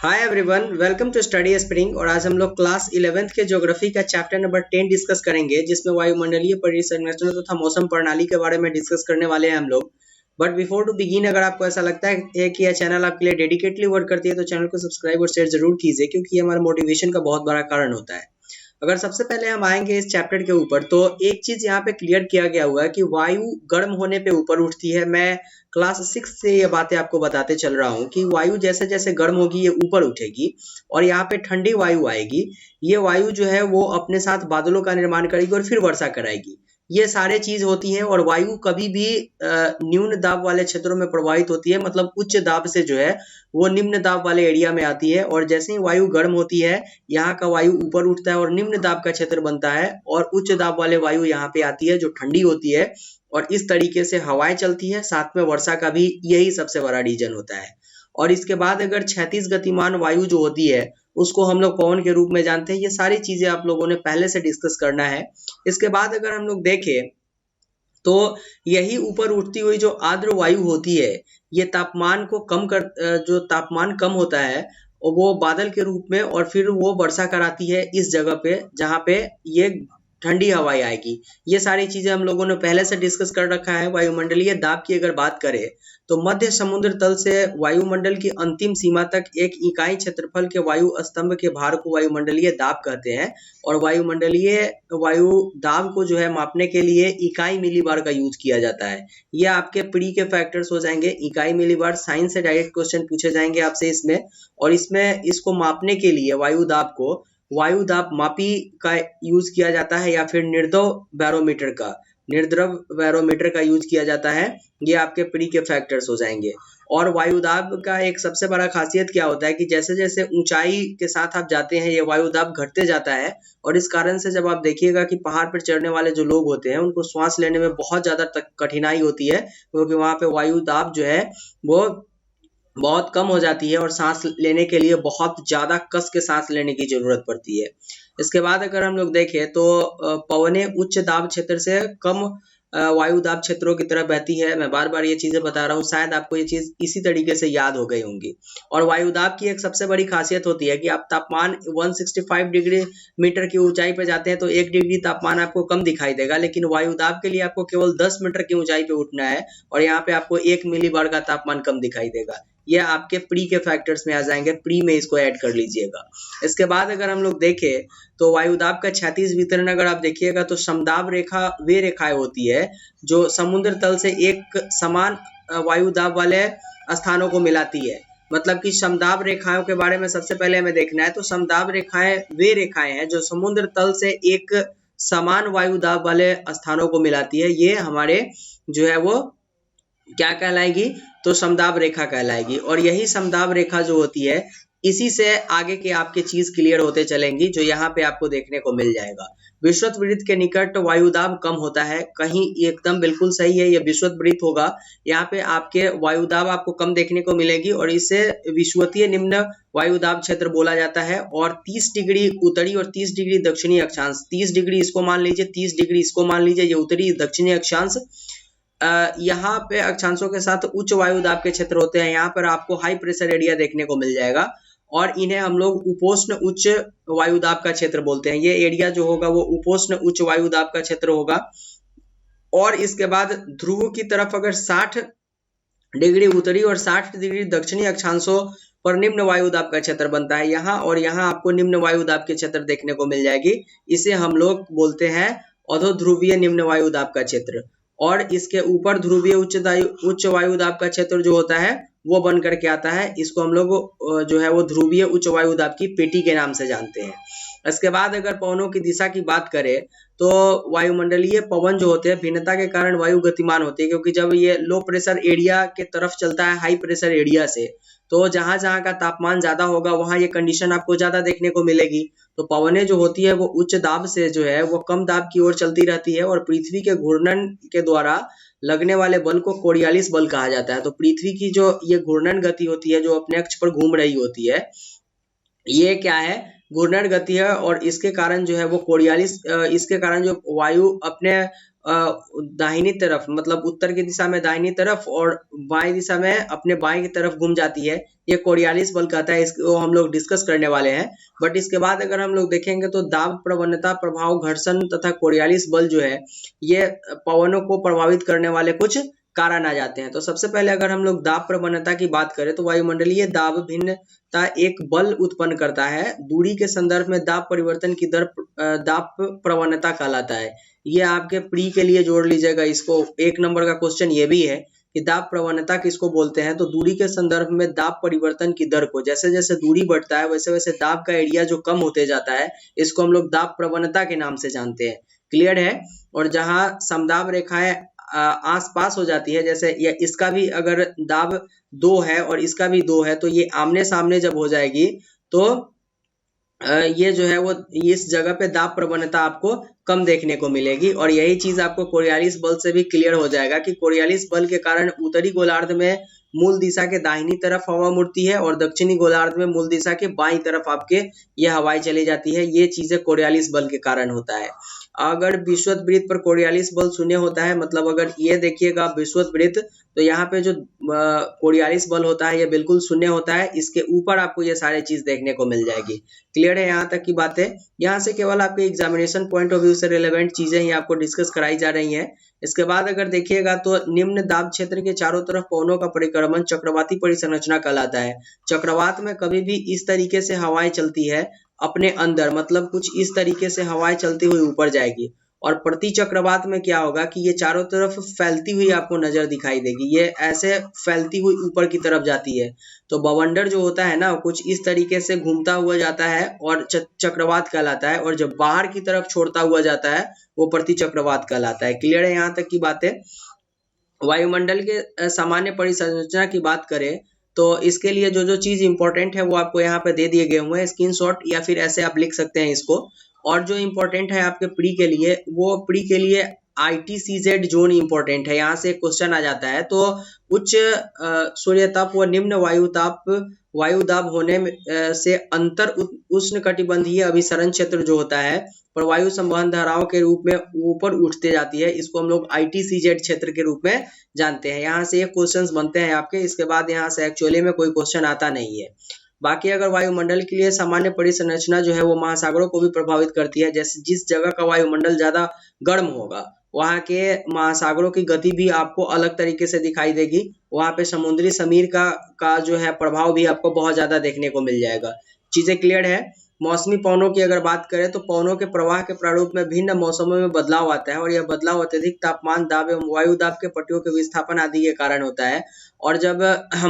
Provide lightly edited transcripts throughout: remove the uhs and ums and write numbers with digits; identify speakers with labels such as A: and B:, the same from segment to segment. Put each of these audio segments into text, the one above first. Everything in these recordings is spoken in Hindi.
A: Hi everyone, welcome to Study Spring. और आज हम लोग क्लास 11th के ज्योग्राफी का चैप्टर नंबर 10 डिस्कस करेंगे, जिसमें वायुमंडलीय परिसंरचना तथा मौसम प्रणाली के बारे में डिस्कस करने वाले हैं हम लोग। बट बिफोर टू बिगिन, अगर आपको ऐसा लगता है कि यह चैनल आपके लिए डेडिकेटली वर्क करती है तो चैनल को सब्सक्राइब और शेयर जरूर कीजिए, क्योंकि ये हमारे मोटिवेशन का बहुत बड़ा कारण होता है। अगर सबसे पहले हम आएंगे इस चैप्टर के ऊपर, तो एक चीज यहाँ पे क्लियर किया गया हुआ है कि वायु गर्म होने पे ऊपर उठती है। मैं क्लास 6 से ये बातें आपको बताते चल रहा हूँ कि वायु जैसे जैसे गर्म होगी ये ऊपर उठेगी और यहाँ पे ठंडी वायु आएगी। ये वायु जो है वो अपने साथ बादलों का निर्माण करेगी और फिर वर्षा कराएगी। ये सारे चीज होती है। और वायु कभी भी न्यून दाब वाले क्षेत्रों में प्रवाहित होती है, मतलब उच्च दाब से जो है वो निम्न दाब वाले एरिया में आती है। और जैसे ही वायु गर्म होती है, यहाँ का वायु ऊपर उठता है और निम्न दाब का क्षेत्र बनता है, और उच्च दाब वाले वायु यहाँ पे आती है जो ठंडी होती है। और इस तरीके से हवाएं चलती है, साथ में वर्षा का भी यही सबसे बड़ा रीजन होता है। और इसके बाद अगर क्षैतिज गतिमान वायु जो होती है उसको हम लोग पवन के रूप में जानते हैं। ये सारी चीजें आप लोगों ने पहले से डिस्कस करना है। इसके बाद अगर हम लोग देखें तो यही ऊपर उठती हुई जो आर्द्र वायु होती है, ये तापमान को कम कर जो तापमान कम होता है वो बादल के रूप में, और फिर वो वर्षा कराती है इस जगह पे जहाँ पे ये ठंडी हवाएं आएगी। ये सारी चीजें हम लोगों ने पहले से डिस्कस कर रखा है। वायुमंडलीय दाब की अगर बात करें तो मध्य समुद्र तल से वायुमंडल की अंतिम सीमा तक एक इकाई क्षेत्रफल के वायु स्तंभ के भार को वायुमंडलीय दाब कहते हैं। और वायुमंडलीय वायु दाब को जो है मापने के लिए इकाई मिलीबार का यूज किया जाता है। ये आपके प्री के फैक्टर्स हो जाएंगे। इकाई मिलीबार साइंस से डायरेक्ट क्वेश्चन पूछे जाएंगे आपसे इसमें। और इसमें इसको मापने के लिए वायु दाब को वायु दाब मापी का यूज किया जाता है, या फिर निर्द्रव बैरोमीटर का यूज किया जाता है। ये आपके प्री के फैक्टर्स हो जाएंगे। और वायुदाब का एक सबसे बड़ा खासियत क्या होता है कि जैसे जैसे ऊंचाई के साथ आप जाते हैं ये वायुदाब घटते जाता है। और इस कारण से जब आप देखिएगा कि पहाड़ पर चढ़ने वाले जो लोग होते हैं उनको श्वास लेने में बहुत ज्यादा कठिनाई होती है, क्योंकि वहां पे वायुदाब जो है वो बहुत कम हो जाती है और सांस लेने के लिए बहुत ज्यादा कस के सांस लेने की जरूरत पड़ती है। इसके बाद अगर हम लोग देखें तो पवनें उच्च दाब क्षेत्र से कम वायु दाब क्षेत्रों की तरफ बहती है। मैं बार बार ये चीजें बता रहा हूँ, शायद आपको ये चीज इसी तरीके से याद हो गई होंगी। और वायु दाब की एक सबसे बड़ी खासियत होती है कि आप तापमान 165 डिग्री मीटर की ऊंचाई पे जाते हैं तो 1 डिग्री तापमान आपको कम दिखाई देगा, लेकिन वायु दाब के लिए आपको केवल 10 मीटर की ऊंचाई पे उठना है और यहाँ पे आपको 1 मिलीबार का तापमान कम दिखाई देगा। ये आपके प्री के फैक्टर्स में आ जाएंगे, प्री में इसको ऐड कर लीजिएगा। इसके बाद अगर हम लोग देखें तो वायुदाब का क्षैतिज वितरण अगर आप देखिएगा तो समदाब रेखा वे रेखाएं होती है जो समुद्र तल से एक समान वायुदाब वाले स्थानों को मिलाती है। मतलब कि समदाब रेखाओं के बारे में सबसे पहले हमें देखना है। तो समदाब रेखाएं वे रेखाएं हैं जो समुद्र तल से एक समान वायुदाब वाले स्थानों को मिलाती है। ये हमारे जो है वो क्या कहलाएगी, तो समदाब रेखा कहलाएगी। और यही समदाब रेखा जो होती है इसी से आगे के आपके चीज क्लियर होते चलेंगी, जो यहाँ पे आपको देखने को मिल जाएगा। विषुवत वृत्त के निकट वायुदाब कम होता है, कहीं एकदम बिल्कुल सही है, ये विषुवत वृत्त होगा। यहाँ पे आपके वायुदाब आपको कम देखने को मिलेगी और इसे विषुवतीय निम्न वायुदाब क्षेत्र बोला जाता है। और 30 डिग्री उत्तरी और 30 डिग्री दक्षिणी अक्षांश, 30 डिग्री इसको मान लीजिए, 30 डिग्री इसको मान लीजिए, ये उत्तरी दक्षिणी अक्षांश। यहाँ पे अक्षांशों के साथ उच्च वायुदाब के क्षेत्र होते हैं। यहाँ पर आपको हाई प्रेशर एरिया देखने को मिल जाएगा और इन्हें हम लोग उपोष्ण उच्च वायुदाब का क्षेत्र बोलते हैं। ये एरिया जो होगा वो उपोष्ण उच्च वायुदाब का क्षेत्र होगा। और इसके बाद ध्रुव की तरफ अगर 60 डिग्री उत्तरी और 60 डिग्री दक्षिणी अक्षांशों पर निम्न वायुदाब का क्षेत्र बनता है यहाँ, और यहाँ आपको निम्न वायुदाब के क्षेत्र देखने को मिल जाएगी। इसे हम लोग बोलते हैं अधोध्रुवीय निम्न वायुदाब का क्षेत्र। और इसके ऊपर ध्रुवीय उच्च वायुदाब का क्षेत्र जो होता है वो बन करके आता है। इसको हम लोग जो है वो ध्रुवीय उच्च वायुदाब की पेटी के नाम से जानते हैं। इसके बाद अगर पवनों की दिशा की बात करें तो वायुमंडलीय पवन जो होते हैं भिन्नता के कारण वायु गतिमान होती है, क्योंकि जब ये लो प्रेशर एरिया के तरफ चलता है हाई प्रेशर एरिया से, तो जहां जहां का तापमान ज्यादा होगा वहां ये कंडीशन आपको ज्यादा देखने को मिलेगी। तो पवनें जो होती है वो उच्च दाब से जो है वो कम दाब की ओर चलती रहती है, और पृथ्वी के घूर्णन के द्वारा लगने वाले बल को कोरियालिस बल कहा जाता है। तो पृथ्वी की जो ये घूर्णन गति होती है जो अपने अक्ष पर घूम रही होती है, ये क्या है, घूर्णन गति है। और इसके कारण जो है वो कोरियालिस, इसके कारण जो वायु अपने दाहिनी तरफ मतलब उत्तर की दिशा में दाहिनी तरफ और बाएं दिशा में अपने बाएं की तरफ घूम जाती है, ये कोरियालिस बल कहता है। इसको हम लोग डिस्कस करने वाले हैं। बट इसके बाद अगर हम लोग देखेंगे तो दाब प्रवणता, प्रभाव, घर्षण तथा कोरियालिस बल जो है ये पवनों को प्रभावित करने वाले कुछ कारण आ जाते हैं। तो सबसे पहले अगर हम लोग दाब प्रवणता की बात करें तो वायुमंडलीय दाब भिन्नता एक बल उत्पन्न करता है। दूरी के संदर्भ में दाब परिवर्तन की दर दाब प्रवणता कहलाता है। ये आपके प्री के लिए जोड़ लीजिएगा इसको, 1 नंबर का क्वेश्चन ये भी है कि दाब प्रवणता किसको बोलते हैं। तो दूरी के संदर्भ में दाब परिवर्तन की दर को, जैसे जैसे दूरी बढ़ता है वैसे वैसे दाब का एरिया जो कम होते जाता है, इसको हम लोग दाब प्रवणता के नाम से जानते हैं। क्लियर है। और जहां समदाब रेखाएं आसपास हो जाती है, जैसे ये इसका भी अगर दाब 2 है और इसका भी 2 है, तो ये आमने सामने जब हो जाएगी तो ये जो है वो इस जगह पे दाब प्रवणता आपको कम देखने को मिलेगी। और यही चीज आपको कोरियालिस बल से भी क्लियर हो जाएगा कि कोरियालिस बल के कारण उत्तरी गोलार्ध में मूल दिशा के दाहिनी तरफ हवा मुड़ती है और दक्षिणी गोलार्ध में मूल दिशा के बाईं तरफ आपके ये हवाएं चली जाती है। ये चीजें कोरियालिस बल के कारण होता है। अगर विषुवत पर कोरियालिस बल शून्य होता है, मतलब अगर ये देखिएगा विषुवत, तो यहाँ पे जो कोरियालिस बल होता है ये बिल्कुल शून्य होता है। इसके ऊपर आपको ये सारे चीज देखने को मिल जाएगी। क्लियर है यहाँ तक की बातें। यहाँ से केवल आपके एग्जामिनेशन पॉइंट ऑफ व्यू से रिलेवेंट चीजें ही आपको डिस्कस कराई जा रही हैं। इसके बाद अगर देखिएगा तो निम्न दाब क्षेत्र के चारों तरफ पवनों का परिक्रमण चक्रवाती परिसंरचना कहलाता है। चक्रवात में कभी भी इस तरीके से हवाएं चलती है अपने अंदर, मतलब कुछ इस तरीके से हवाएं चलती हुई ऊपर जाएगी। और प्रति चक्रवात में क्या होगा कि ये चारों तरफ फैलती हुई आपको नजर दिखाई देगी, ये ऐसे फैलती हुई ऊपर की तरफ जाती है। तो बवंडर जो होता है ना, कुछ इस तरीके से घूमता हुआ जाता है और चक्रवात कहलाता है। और जब बाहर की तरफ छोड़ता हुआ जाता है वो प्रति चक्रवात कहलाता है। क्लियर है यहाँ तक की बातें। वायुमंडल के सामान्य परिसंरचना की बात करें तो इसके लिए जो जो चीज इंपॉर्टेंट है वो आपको यहाँ पे दे दिए गए हुए हैं, स्क्रीनशॉट या फिर ऐसे आप लिख सकते हैं इसको। और जो इम्पोर्टेंट है आपके प्री के लिए, वो प्री के लिए ITCZ जोन इम्पोर्टेंट है। यहाँ से क्वेश्चन आ जाता है। तो उच्च सूर्यताप व निम्न वायुदाब होने से अंतर उष्ण कटिबंधीय अभिसरण क्षेत्र जो होता है पर वायु संवहन धाराओं के रूप में ऊपर उठते जाती है, इसको हम लोग ITCZ क्षेत्र के रूप में जानते हैं। यहाँ से ये क्वेश्चंस बनते हैं आपके। इसके बाद यहाँ से एक्चुअली में कोई क्वेश्चन आता नहीं है। बाकी अगर वायुमंडल के लिए सामान्य परिसंरचना जो है वो महासागरों को भी प्रभावित करती है। जैसे जिस जगह का वायुमंडल ज्यादा गर्म होगा वहाँ के महासागरों की गति भी आपको अलग तरीके से दिखाई देगी। वहाँ पे समुद्री समीर का जो है प्रभाव भी आपको बहुत ज्यादा देखने को मिल जाएगा। चीजें क्लियर है। मौसमी पवनों की अगर बात करें तो पवनों के प्रवाह के प्रारूप में भिन्न मौसमों में बदलाव आता है और यह बदलाव अत्यधिक तापमान, दाब एवं वायु दाब के पट्टियों के विस्थापन आदि के कारण होता है। और जब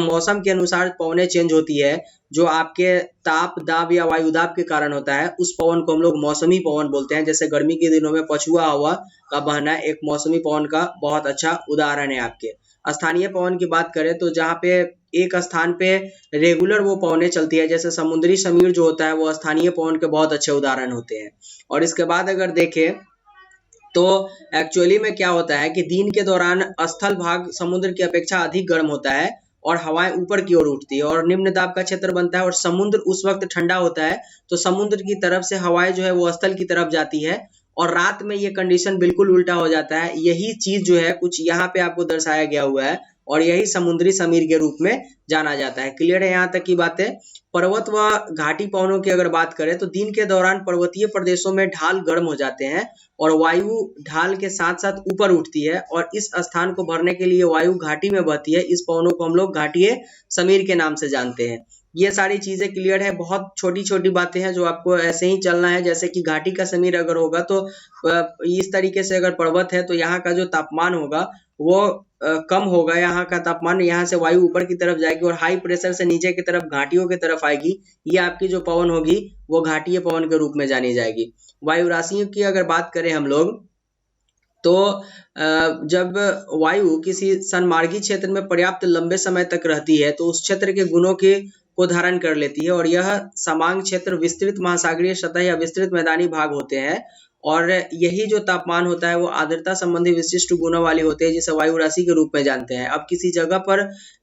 A: मौसम के अनुसार पवनें चेंज होती है, जो आपके ताप, दाब या वायु दाब के कारण होता है, उस पवन को हम लोग मौसमी पवन बोलते हैं। जैसे गर्मी के दिनों में पछुआ हवा का बहना एक मौसमी पवन का बहुत अच्छा उदाहरण है आपके। स्थानीय पवन की बात करें तो जहाँ पे एक स्थान पे रेगुलर वो पवनें चलती है, जैसे समुद्री समीर जो होता है वो स्थानीय पवन के बहुत अच्छे उदाहरण होते हैं। और इसके बाद अगर देखें तो एक्चुअली में क्या होता है कि दिन के दौरान स्थल भाग समुद्र की अपेक्षा अधिक गर्म होता है और हवाएं ऊपर की ओर उठती है और निम्न दाब का क्षेत्र बनता है और समुद्र उस वक्त ठंडा होता है, तो समुद्र की तरफ से हवाएं जो है वो स्थल की तरफ जाती है और रात में ये कंडीशन बिल्कुल उल्टा हो जाता है। यही चीज जो है कुछ यहाँ पे आपको दर्शाया गया हुआ है और यही समुद्री समीर के रूप में जाना जाता है। क्लियर है यहाँ तक की बातें। पर्वत व घाटी पवनों की अगर बात करें तो दिन के दौरान पर्वतीय प्रदेशों में ढाल गर्म हो जाते हैं और वायु ढाल के साथ साथ ऊपर उठती है और इस स्थान को भरने के लिए वायु घाटी में बहती है। इस पवनों को हम लोग घाटीय समीर के नाम से जानते हैं। ये सारी चीजें क्लियर है। बहुत छोटी छोटी बातें हैं जो आपको ऐसे ही चलना है। जैसे कि घाटी का समीर अगर होगा तो इस तरीके से अगर पर्वत है तो यहाँ का जो तापमान होगा वो कम होगा, यहाँ का तापमान, यहाँ से वायु ऊपर की तरफ जाएगी और हाई प्रेशर से नीचे की तरफ घाटियों की तरफ आएगी। ये आपकी जो पवन होगी वो घाटीय पवन के रूप में जानी जाएगी। वायु राशियों की अगर बात करें हम लोग तो जब वायु किसी सनमार्गी क्षेत्र में पर्याप्त लंबे समय तक रहती है तो उस क्षेत्र के गुणों को धारण कर लेती है और यह समांग क्षेत्र विस्तृत महासागरीय सतह या विस्तृत मैदानी भाग होते हैं। और यही जो तापमान होता है वो आर्द्रता संबंधी विशिष्ट गुणों वाली होते हैं जिसे वायु राशि के रूप में जानते हैं। अब किसी जगह पर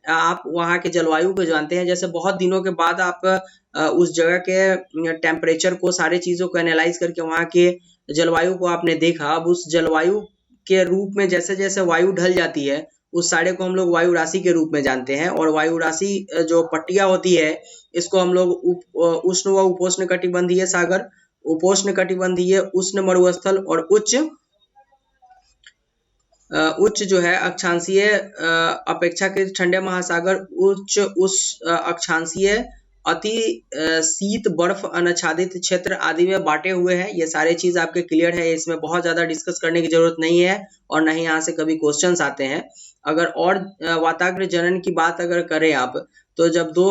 A: आप वहाँ के जलवायु को जानते हैं, जैसे बहुत दिनों के बाद आप उस जगह के टेम्परेचर को, सारे चीजों को एनालाइज करके वहाँ के जलवायु को आपने देखा। अब उस जलवायु के रूप में जैसे जैसे वायु ढल जाती है उस सारे को हम लोग वायु राशि के रूप में जानते हैं। और वायु राशि जो पट्टियां होती है इसको हम लोग उष्ण व उपोष्ण कटिबंधीय सागर, उपोष्ण कटिबंधीय, उष्ण मरुस्थल और उच्च जो है अक्षांशीय अपेक्षाकृत ठंडे महासागर, उच्च उस अक्षांशीय अति शीत बर्फ अनाच्छादित क्षेत्र आदि में बांटे हुए हैं। ये सारे चीज आपके क्लियर है, इसमें बहुत ज्यादा डिस्कस करने की जरूरत नहीं है और न ही यहाँ से कभी क्वेश्चंस आते हैं। अगर और वाताग्र जनन की बात अगर करें आप, तो जब दो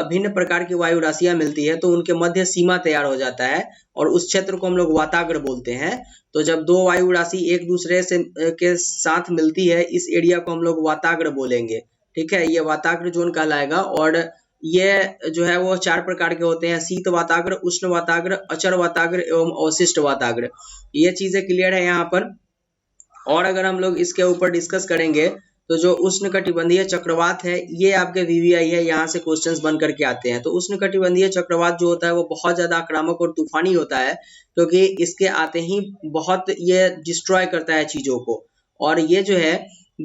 A: भिन्न प्रकार की वायु राशियां मिलती है तो उनके मध्य सीमा तैयार हो जाता है और उस क्षेत्र को हम लोग वाताग्र बोलते हैं। तो जब दो वायु राशि एक दूसरे से के साथ मिलती है इस एरिया को हम लोग वाताग्र बोलेंगे। ठीक है, ये वाताग्र जोन कहलाएगा। और ये जो है वो 4 प्रकार के होते हैं, शीत वाताग्र, उष्ण वाताग्र, अचर वाताग्र एवं अवशिष्ट वाताग्र। ये चीजें क्लियर है यहाँ पर। और अगर हम लोग इसके ऊपर डिस्कस करेंगे तो जो उष्ण कटिबंधीय चक्रवात है ये आपके वीवीआई है, यहाँ से क्वेश्चंस बन करके आते हैं। तो उष्ण कटिबंधीय चक्रवात जो होता है वो बहुत ज्यादा आक्रामक और तूफानी होता है, क्योंकि इसके आते ही बहुत ये डिस्ट्रॉय करता है चीजों को। और ये जो है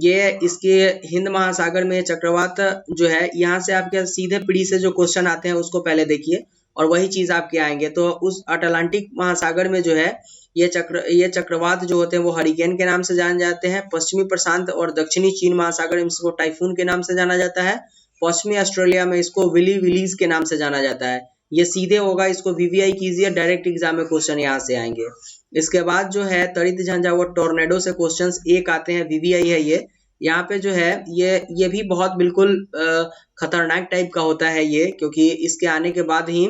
A: ये इसके हिंद महासागर में चक्रवात जो है, यहाँ से आपके सीधे पीढ़ी से जो क्वेश्चन आते हैं उसको पहले देखिए और वही चीज आपके आएंगे। तो उस अटलांटिक महासागर में जो है ये चक्रवात जो होते हैं वो हरिकेन के नाम से जाने जाते हैं। पश्चिमी प्रशांत और दक्षिणी चीन महासागर में इसको टाइफून के नाम से जाना जाता है। पश्चिमी ऑस्ट्रेलिया में इसको विलीज के नाम से जाना जाता है। ये सीधे होगा, इसको वीवीआई कीजिए, डायरेक्ट एग्जाम में क्वेश्चन यहाँ से आएंगे। इसके बाद जो है तड़ित झंझावात टोर्नेडो से क्वेश्चंस एक आते हैं, वीवीआई है ये। यहाँ पे जो है ये भी बहुत बिल्कुल खतरनाक टाइप का होता है ये, क्योंकि इसके आने के बाद ही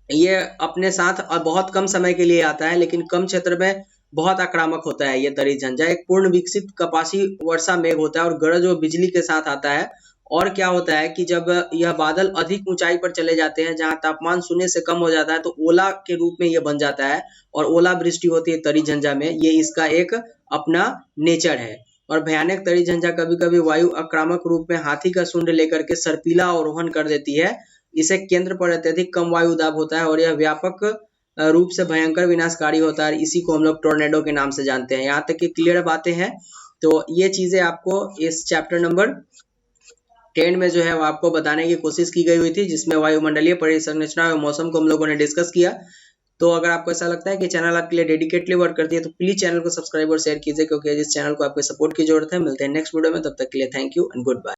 A: ये अपने साथ बहुत कम समय के लिए आता है, लेकिन कम क्षेत्र में बहुत आक्रामक होता है। ये तड़ित झंझा एक पूर्ण विकसित कपासी वर्षा मेघ होता है और गरज और बिजली के साथ आता है। और क्या होता है कि जब यह बादल अधिक ऊंचाई पर चले जाते हैं जहां तापमान शून्य से कम हो जाता है तो ओला के रूप में ये बन जाता है और ओला वृष्टि होती है तड़ित झंझा में। ये इसका एक अपना नेचर है। और भयानक तड़ित झंझा कभी कभी वायु आक्रामक रूप में हाथी का सूंड लेकर के सर्पीला अवरोहन कर देती है। इसे केंद्र पर अत्यधिक कम वायु दाब होता है और यह व्यापक रूप से भयंकर विनाशकारी होता है। इसी को हम लोग टोर्नेडो के नाम से जानते हैं। यहाँ तक की क्लियर बातें हैं। तो ये चीजें आपको इस चैप्टर नंबर 10 में जो है वो आपको बताने की कोशिश की गई हुई थी, जिसमें वायुमंडलीय परिसंरचना और मौसम को हम लोगों ने डिस्कस किया। तो अगर आपको ऐसा लगता है कि चैनल आपके लिए डेडिकेटली वर्क करती है तो प्लीज चैनल को सब्सक्राइब और शेयर कीजिए, क्योंकि इस चैनल को आपके सपोर्ट की जरूरत है। मिलते हैं नेक्स्ट वीडियो में, तब तक के लिए thank you and good bye.